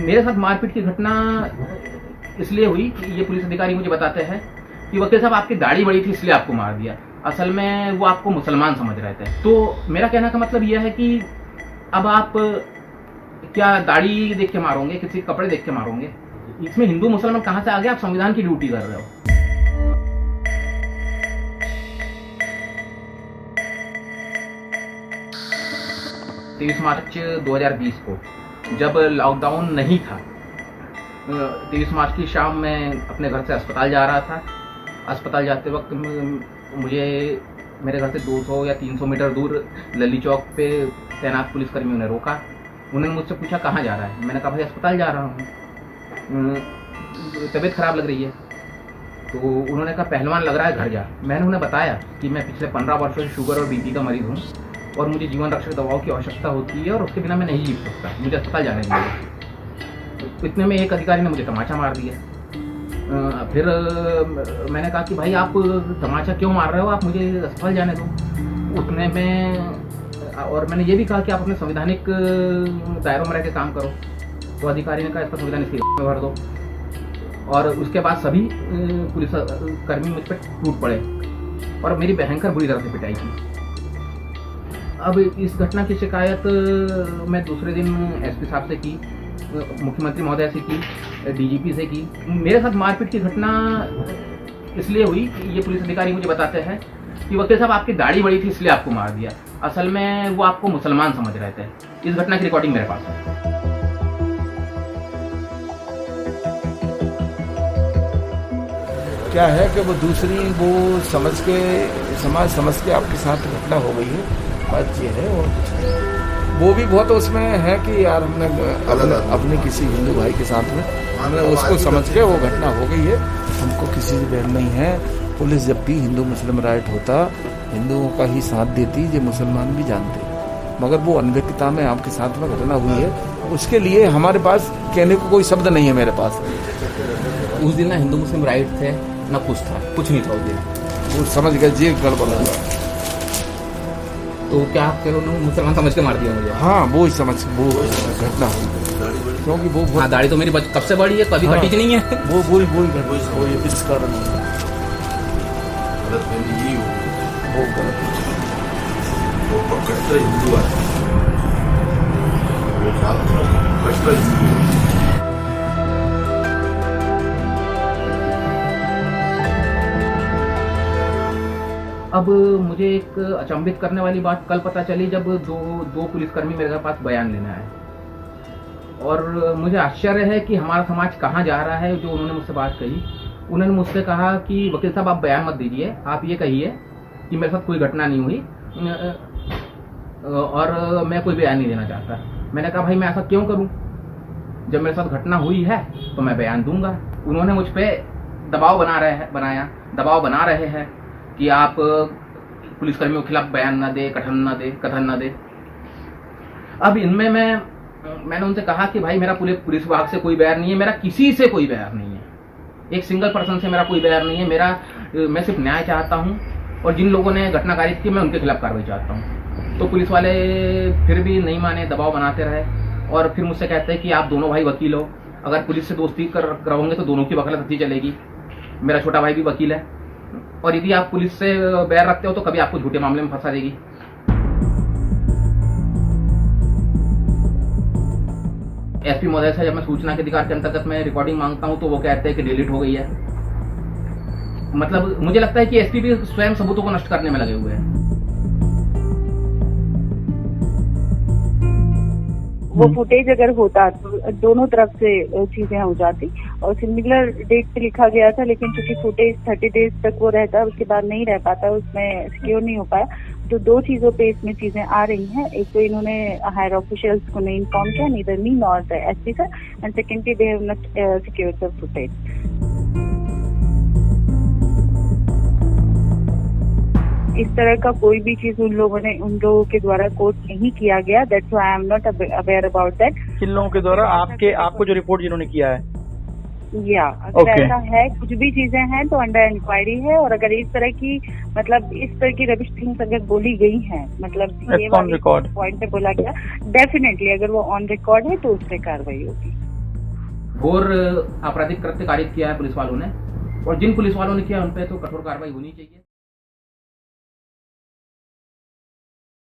मेरे साथ मारपीट की घटना इसलिए हुई कि ये पुलिस अधिकारी मुझे बताते हैं कि वकील साहब आपकी दाढ़ी बड़ी थी इसलिए आपको मार दिया। असल में वो आपको मुसलमान समझ रहे थे। तो मेरा कहने का मतलब यह है कि अब आप क्या दाढ़ी देख के मारोगे, किसी कपड़े देख के मारोगे? इसमें हिंदू मुसलमान कहाँ से आ गया? आप संविधान की ड्यूटी कर रहे हो। मार्च 2020 को जब लॉकडाउन नहीं था, 23 मार्च की शाम में अपने घर से अस्पताल जा रहा था। अस्पताल जाते वक्त मुझे मेरे घर से 200 या 300 मीटर दूर लल्ली चौक पे तैनात पुलिसकर्मियों ने रोका। उन्होंने मुझसे पूछा कहाँ जा रहा है। मैंने कहा भाई अस्पताल जा रहा हूँ, तबीयत खराब लग रही है। तो उन्होंने कहा पहलवान लग रहा है, घर जा। मैंने उन्हें बताया कि मैं पिछले 15 वर्षों से शुगर और बीपी का मरीज हूँ और मुझे जीवन रक्षक दवाओं की आवश्यकता होती है और उसके बिना मैं नहीं जी सकता, मुझे अस्पताल जाने दीजिए। इतने में एक अधिकारी ने मुझे तमाचा मार दिया। फिर मैंने कहा कि भाई आप तमाचा क्यों मार रहे हो, आप मुझे अस्पताल जाने दो। उतने में और मैंने ये भी कहा कि आप अपने संवैधानिक दायरों में रह के काम करो। तो अधिकारी ने कहा इसका संविधान इसके में भर दो। और उसके बाद सभी पुलिस कर्मी मुझ पर टूट पड़े और मेरी भयंकर बुरी तरह से पिटाई की। अब इस घटना की शिकायत मैं दूसरे दिन एसपी साहब से की, मुख्यमंत्री महोदय से की, डीजीपी से की। मेरे साथ मारपीट की घटना इसलिए हुई कि ये पुलिस अधिकारी मुझे बताते हैं कि वकील साहब आपकी दाढ़ी बड़ी थी इसलिए आपको मार दिया। असल में वो आपको मुसलमान समझ रहे थे। इस घटना की रिकॉर्डिंग मेरे पास है। क्या है कि वो दूसरी वो समाज समझ के आपके साथ घटना हो गई है, बात ये है। और कुछ नहीं, वो भी बहुत उसमें है कि यार हमने अपने किसी हिंदू भाई के साथ में हमने उसको समझ के वो घटना हो गई है। हमको किसी से बैर नहीं है। पुलिस जब भी हिंदू मुस्लिम राइट होता हिंदुओं का ही साथ देती, ये मुसलमान भी जानते। मगर वो अनभिज्ञता में आपके साथ में घटना हुई है, उसके लिए हमारे पास कहने को कोई शब्द नहीं है मेरे पास। उस दिन ना हिंदू मुस्लिम राइट थे ना कुछ नहीं था उस दिन। वो समझ गए जी गड़बड़ हुआ। तो क्या आप मुसलमान समझ के मार दिया मुझे? हाँ वो ही समझ वो घटना हुई, क्योंकि वो दाढ़ी तो मेरी कब से बड़ी है, कभी घटी नहीं है। वो वही इस कारण वो गलत हिंदू है। अब मुझे एक अचंभित करने वाली बात कल पता चली जब दो पुलिसकर्मी मेरे पास बयान लेने आए। और मुझे आश्चर्य है कि हमारा समाज कहाँ जा रहा है। जो उन्होंने मुझसे बात कही, उन्होंने मुझसे कहा कि वकील साहब आप बयान मत दीजिए, आप ये कहिए कि मेरे साथ कोई घटना नहीं हुई और मैं कोई बयान नहीं देना चाहता। मैंने कहा भाई मैं ऐसा क्यों करूं, जब मेरे साथ घटना हुई है तो मैं बयान दूंगा। उन्होंने मुझ पर दबाव बना रहे हैं कि आप पुलिसकर्मियों के खिलाफ बयान न दे, कथन न दे। अब इनमें मैंने उनसे कहा कि भाई मेरा पुलिस विभाग से कोई बैर नहीं है, मेरा किसी से कोई बैर नहीं है, एक सिंगल पर्सन से मेरा कोई बैर नहीं है। मैं सिर्फ न्याय चाहता हूँ और जिन लोगों ने घटना कारित की मैं उनके खिलाफ कार्रवाई चाहता हूँ। तो पुलिस वाले फिर भी नहीं माने, दबाव बनाते रहे और फिर मुझसे कहते हैं कि आप दोनों भाई वकील हो, अगर पुलिस से दोस्ती कराओगे तो दोनों की वकालत अच्छी चलेगी। मेरा छोटा भाई भी वकील है और यदि आप पुलिस से बैर रखते हो तो कभी आपको झूठे मामले में फंसा देगी। एसपी महोदय से जब मैं सूचना के अधिकार के अंतर्गत में रिकॉर्डिंग मांगता हूं तो वो कहते हैं कि डिलीट हो गई है। मतलब मुझे लगता है कि एसपी भी स्वयं सबूतों को नष्ट करने में लगे हुए हैं। वो फुटेज अगर होता तो दोनों तरफ से चीजें हो जाती और सिमिलर डेट पे लिखा गया था, लेकिन चूंकि फुटेज 30 डेज तक वो रहता है, उसके बाद नहीं रह पाता, उसमें सिक्योर नहीं हो पाया। तो दो चीजों पे इसमें चीजें आ रही हैं। एक तो इन्होंने हायर ऑफिशियल्स को नहीं इन्फॉर्म किया, neither me nor the SP sir, and secondly they have not secured the footage. इस तरह का कोई भी चीज उन लोगों के द्वारा कोट नहीं किया गया। That's why I am not aware about that. किन लोगों के द्वारा? आपको जो रिपोर्ट जिन्होंने किया है, या अगर ऐसा है, कुछ भी चीजें हैं तो अंडर इंक्वायरी है। और अगर इस तरह की रबिश थिंग्स अगर बोली गई हैं, मतलब ये पॉइंट पे बोला गया, डेफिनेटली अगर वो ऑन रिकॉर्ड है तो उस पर कार्रवाई होगी। घोर आपराधिक कृत्य कारित किया है पुलिस वालों ने, और जिन पुलिस वालों ने किया उन पर तो कठोर कार्रवाई होनी चाहिए।